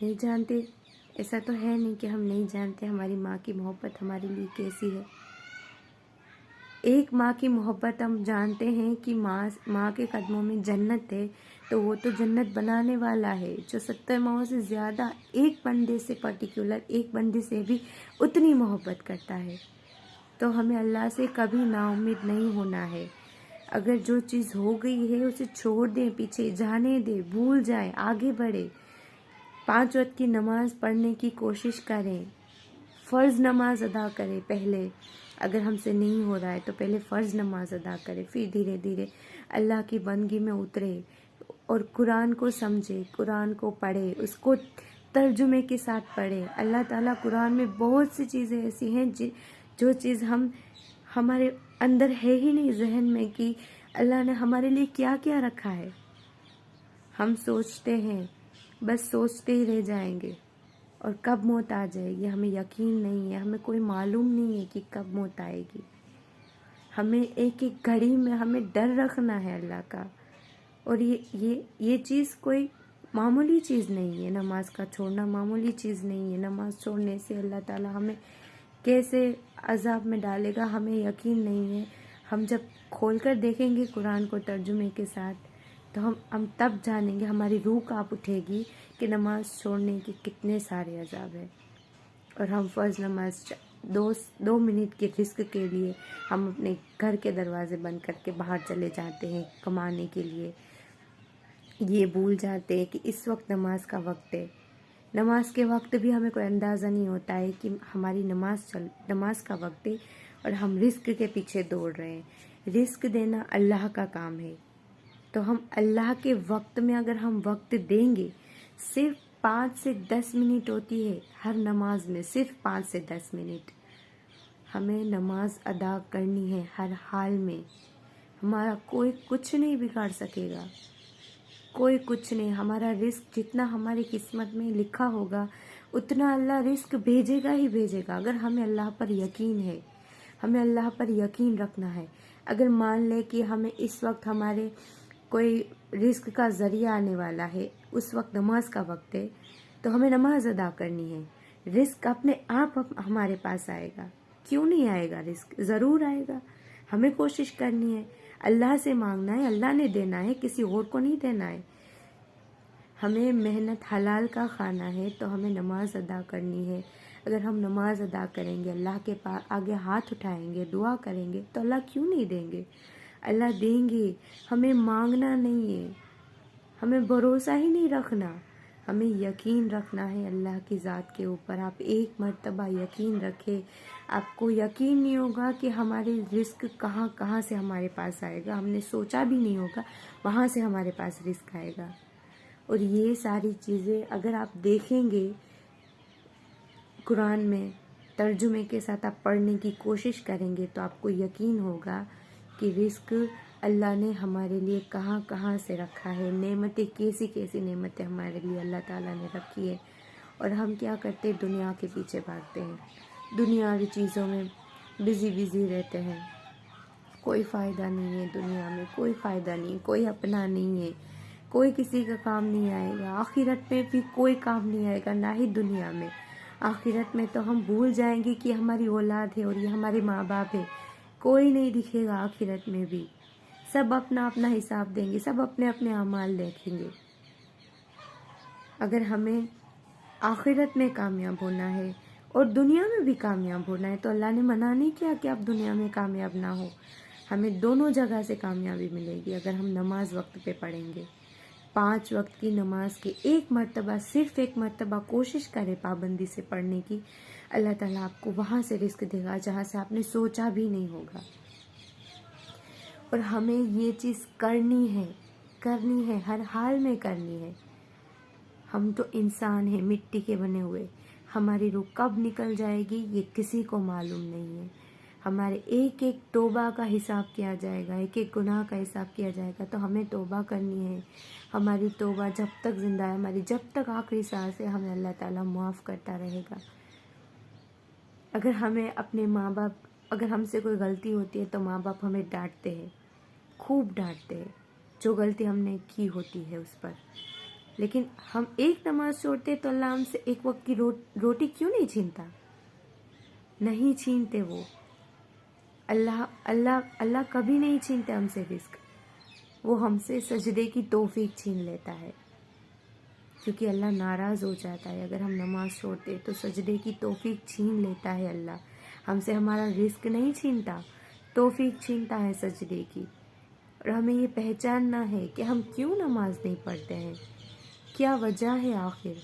نہیں جانتے، ایسا تو ہے نہیں کہ ہم نہیں جانتے ہماری ماں کی محبت ہمارے لیے کیسی ہے۔ ایک ماں کی محبت ہم جانتے ہیں کہ ماں کے قدموں میں جنت ہے، تو وہ تو جنت بنانے والا ہے جو 70 ماؤں سے زیادہ ایک بندے سے، پرٹیکولر ایک بندے سے بھی اتنی محبت کرتا ہے۔ تو ہمیں اللہ سے کبھی نا امید نہیں ہونا ہے۔ اگر جو چیز ہو گئی ہے اسے چھوڑ دیں، پیچھے جانے دیں، بھول جائیں، آگے بڑھیں۔ 5 وقت کی نماز پڑھنے کی کوشش کریں، فرض نماز ادا کریں پہلے، اگر ہم سے نہیں ہو رہا ہے تو پہلے فرض نماز ادا کریں، پھر دھیرے دھیرے اللہ کی بندگی میں اترے اور قرآن کو سمجھے، قرآن کو پڑھے، اس کو ترجمے کے ساتھ پڑھے۔ اللہ تعالیٰ قرآن میں بہت سی چیزیں ایسی ہیں جو چیز ہمارے اندر ہے ہی نہیں ذہن میں کہ اللہ نے ہمارے لیے کیا کیا رکھا ہے۔ ہم سوچتے ہیں، بس سوچتے ہی رہ جائیں گے، اور کب موت آ جائے گی ہمیں یقین نہیں ہے، ہمیں کوئی معلوم نہیں ہے کہ کب موت آئے گی۔ ہمیں ایک ایک گھڑی میں ہمیں ڈر رکھنا ہے اللہ کا، اور یہ چیز کوئی معمولی چیز نہیں ہے۔ نماز کا چھوڑنا معمولی چیز نہیں ہے۔ نماز چھوڑنے سے اللہ تعالیٰ ہمیں کیسے عذاب میں ڈالے گا ہمیں یقین نہیں ہے۔ ہم جب کھول کر دیکھیں گے قرآن کو ترجمے کے ساتھ تو ہم تب جانیں گے، ہماری روح کانپ اٹھے گی کہ نماز چھوڑنے کے کتنے سارے عذاب ہیں۔ اور ہم فرض نماز 2 منٹ کے رزق کے لیے ہم اپنے گھر کے دروازے بند کر کے باہر چلے جاتے ہیں کمانے کے لیے، یہ بھول جاتے ہیں کہ اس وقت نماز کا وقت ہے۔ نماز کے وقت بھی ہمیں کوئی اندازہ نہیں ہوتا ہے کہ ہماری نماز کا وقت ہے اور ہم رزق کے پیچھے دوڑ رہے ہیں۔ رزق دینا اللہ کا کام ہے، تو ہم اللہ کے وقت میں اگر ہم وقت دیں گے، صرف 5 سے 10 منٹ ہوتی ہے ہر نماز میں، صرف 5 سے 10 منٹ ہمیں نماز ادا کرنی ہے ہر حال میں۔ ہمارا کوئی کچھ نہیں بگاڑ سکے گا، کوئی کچھ نہیں۔ ہمارا رزق جتنا ہماری قسمت میں لکھا ہوگا اتنا اللہ رزق بھیجے گا ہی بھیجے گا، اگر ہمیں اللہ پر یقین ہے، ہمیں اللہ پر یقین رکھنا ہے۔ اگر مان لے کہ ہمیں اس وقت ہمارے کوئی رزق کا ذریعہ آنے والا ہے، اس وقت نماز کا وقت ہے، تو ہمیں نماز ادا کرنی ہے۔ رزق اپنے آپ ہمارے پاس آئے گا، کیوں نہیں آئے گا؟ رزق ضرور آئے گا، ہمیں کوشش کرنی ہے، اللہ سے مانگنا ہے، اللہ نے دینا ہے، کسی اور کو نہیں دینا ہے۔ ہمیں محنت حلال کا کھانا ہے تو ہمیں نماز ادا کرنی ہے۔ اگر ہم نماز ادا کریں گے، اللہ کے پاس آگے ہاتھ اٹھائیں گے، دعا کریں گے تو اللہ کیوں نہیں دیں گے؟ اللہ دیں گے۔ ہمیں مانگنا نہیں ہے، ہمیں بھروسہ ہی نہیں رکھنا، ہمیں یقین رکھنا ہے اللہ کی ذات کے اوپر۔ آپ ایک مرتبہ یقین رکھیں، آپ کو یقین نہیں ہوگا کہ ہمارے رزق کہاں کہاں سے ہمارے پاس آئے گا، ہم نے سوچا بھی نہیں ہوگا وہاں سے ہمارے پاس رزق آئے گا۔ اور یہ ساری چیزیں اگر آپ دیکھیں گے قرآن میں ترجمے کے ساتھ آپ پڑھنے کی کوشش کریں گے تو آپ کو یقین ہوگا کہ رزق اللہ نے ہمارے لیے کہاں کہاں سے رکھا ہے، نعمتیں کیسی کیسی نعمتیں ہمارے لیے اللہ تعالیٰ نے رکھی ہے۔ اور ہم کیا کرتے ہیں؟ دنیا کے پیچھے بھاگتے ہیں، دنیاوی چیزوں میں بزی رہتے ہیں۔ کوئی فائدہ نہیں ہے دنیا میں، کوئی فائدہ نہیں، کوئی اپنا نہیں ہے، کوئی کسی کا کام نہیں آئے گا، آخرت میں بھی کوئی کام نہیں آئے گا، نہ ہی دنیا میں۔ آخرت میں تو ہم بھول جائیں گے کہ ہماری اولاد ہے اور یہ ہمارے ماں باپ ہے، کوئی نہیں دکھے گا آخرت میں بھی، سب اپنا اپنا حساب دیں گے، سب اپنے اپنے اعمال دیکھیں گے۔ اگر ہمیں آخرت میں کامیاب ہونا ہے اور دنیا میں بھی کامیاب ہونا ہے تو اللہ نے منع نہیں کیا کہ آپ دنیا میں کامیاب نہ ہو، ہمیں دونوں جگہ سے کامیابی ملے گی اگر ہم نماز وقت پہ پڑھیں گے۔ 5 وقت کی نماز کے صرف ایک مرتبہ کوشش کرے پابندی سے پڑھنے کی، اللہ تعالیٰ آپ کو وہاں سے رزق دے گا جہاں سے آپ نے سوچا بھی نہیں ہوگا۔ اور ہمیں یہ چیز کرنی ہے، ہر حال میں کرنی ہے۔ ہم تو انسان ہیں، مٹی کے بنے ہوئے، ہماری روح کب نکل جائے گی یہ کسی کو معلوم نہیں ہے۔ ہمارے ایک ایک توبہ کا حساب کیا جائے گا، ایک ایک گناہ کا حساب کیا جائے گا، تو ہمیں توبہ کرنی ہے۔ ہماری توبہ جب تک زندہ ہے، ہماری جب تک آخری سانس ہے، ہمیں اللہ تعالیٰ معاف کرتا رہے گا۔ اگر ہمیں اپنے ماں باپ، اگر ہم سے کوئی غلطی ہوتی ہے تو ماں باپ ہمیں ڈانٹتے ہیں، خوب ڈانٹتے ہیں، جو غلطی ہم نے کی ہوتی ہے اس پر، لیکن ہم ایک نماز چھوڑتے تو اللہ ہم سے ایک وقت کی روٹی کیوں نہیں چھینتا؟ نہیں چھینتے وہ. اللہ کبھی نہیں چھینتے ہم سے رزق. وہ ہم سے سجدے کی توفیق چھین لیتا ہے، کیونکہ اللہ ناراض ہو جاتا ہے اگر ہم نماز چھوڑتے تو سجدے کی توفیق چھین لیتا ہے. اللہ ہم سے ہمارا رزق نہیں چھینتا، توفیق چھینتا ہے سجدے کی. اور ہمیں یہ پہچاننا ہے کہ ہم کیوں نماز نہیں پڑھتے ہیں، کیا وجہ ہے آخر.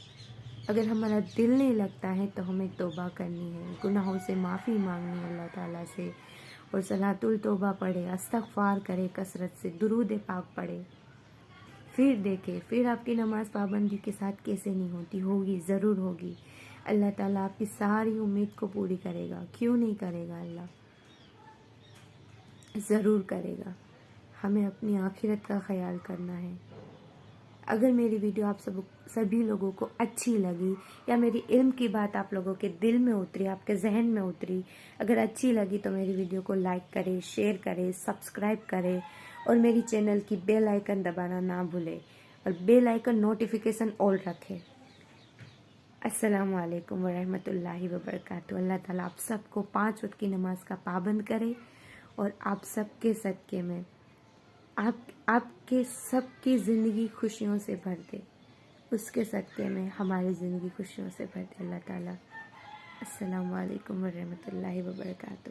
اگر ہمارا دل نہیں لگتا ہے تو ہمیں توبہ کرنی ہے، گناہوں سے معافی مانگنی ہے اللہ تعالیٰ سے، اور صلاۃ التوبہ پڑھے، استغفار کرے، کثرت سے درود پاک پڑھے. پھر دیکھیں پھر آپ کی نماز پابندی کے ساتھ کیسے نہیں ہوتی، ہوگی، ضرور ہوگی. اللہ تعالیٰ آپ کی ساری امید کو پوری کرے گا. کیوں نہیں کرے گا؟ اللہ ضرور کرے گا. ہمیں اپنی آخرت کا خیال کرنا ہے. اگر میری ویڈیو آپ سبھی لوگوں کو اچھی لگی، یا میری علم کی بات آپ لوگوں کے دل میں اتری، آپ کے ذہن میں اتری، اگر اچھی لگی تو میری ویڈیو کو لائک کرے، شیئر کرے، سبسکرائب کرے، اور میری چینل کی بیل آئیکن دبانا نہ بھولے، اور بیل آئیکن نوٹیفیکیشن آل رکھے. السلام علیکم ورحمۃ اللہ وبرکاتہ. اللہ تعالیٰ آپ سب کو 5 وقت کی نماز کا پابند کرے، اور آپ سب کے صدقے میں آپ کے سب کی زندگی خوشیوں سے بھر دے. اس کے صدقے میں ہماری زندگی خوشیوں سے بھر دے اللہ تعالیٰ. السلام علیکم ورحمۃ اللہ وبرکاتہ.